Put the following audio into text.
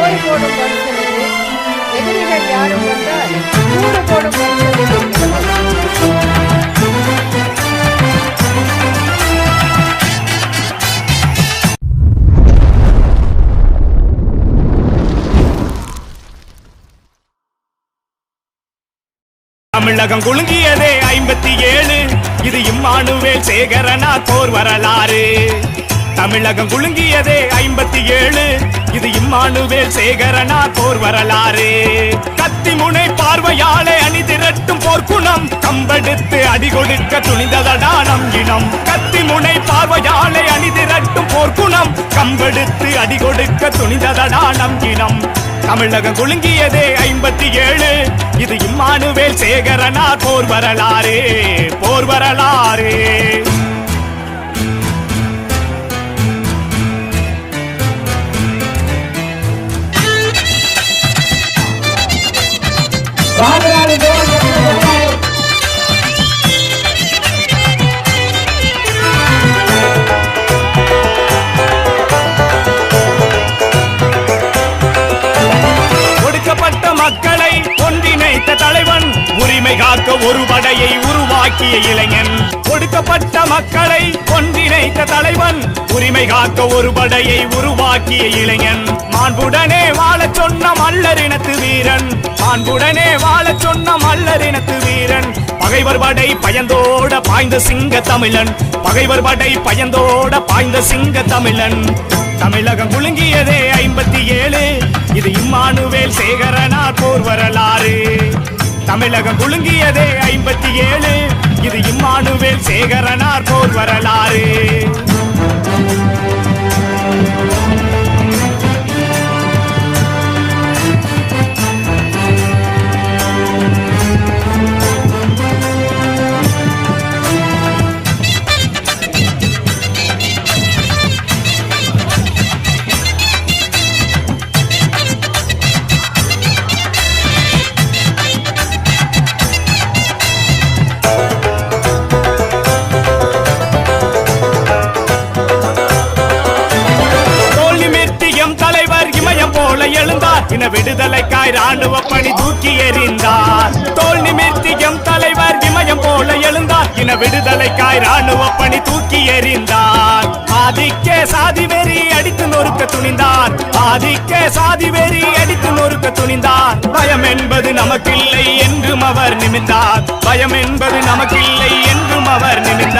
போர் போடும் மனுஷன் இது. எதிரிகள் யாரும் வந்தால் கூடு போடும் மனுஷன் இருக்கிறது. தமிழகம் குலுங்கியதே 57, இது இம்மானுவேல் சேகரனார் போர் வரலாறு. தமிழகம் குலுங்கியதே 57, இது இம்மானுவேல் சேகரனார் போர் வரலாறு. கத்தி முனை பார்வையாலே அணி திரட்டும் போர்க்குணம், கம்பெடுத்து அடி கொடுக்க துணிந்ததடா நம் இனம். கத்தி முனை பார்வையாலே அணி திரட்டும் போர்க்குணம், கம்பெடுத்து அடி கொடுக்க துணிந்ததடா நம் இனம். தமிழகம் குலுங்கியதே 57, இது இம்மானுவேல் சேகரனார் போர் வரலாறு. போர் வரலாறு. மக்களை ஒன்றிணைத்த தலைவன், உரிமை காக்க ஒரு படையை உருவாக்கிய இளைஞன். ஒடுக்கப்பட்ட மக்களை ஒன்றிணைத்த தலைவன், உரிமை காக்க ஒரு படையை உருவாக்கிய இளைஞன். மாண்புடனே வாழச் சொன்ன மல்லரினத்து வீரன், மாண்புடனே வாழச் சொன்ன மல்லரினத்து வீரன். பகைவர் படை பயந்தோட பாய்ந்த சிங்க தமிழன், பகைவர் படை பயந்தோட பாய்ந்த சிங்க தமிழன். தமிழகம் குலுங்கியதே 57, இது இம்மானுவேல் சேகரனார் போர் வரலாறு. தமிழகம் குலுங்கியதே 57, இது இம்மானுவேல் சேகரனார் போர் வரலாறு. எழுந்தார் இன விடுதலைக்காய் ராணுவ பணி தூக்கி எறிந்தார். தோல் நிமிர்த்தியம் தலைவர் இமயம் போல எழுந்தார், இன விடுதலைக்காய் ராணுவ பணி தூக்கி எறிந்தார். ஆதிக்க சாதி வெறி அடித்து நொறுக்க துணிந்தார், ஆதிக்க சாதி வெறி அடித்து நொறுக்க துணிந்தார். பயம் என்பது நமக்கில்லை என்றும் அவர் நிமிர்ந்தார், பயம் என்பது நமக்கில்லை என்றும் அவர் நிமிர்ந்தார்.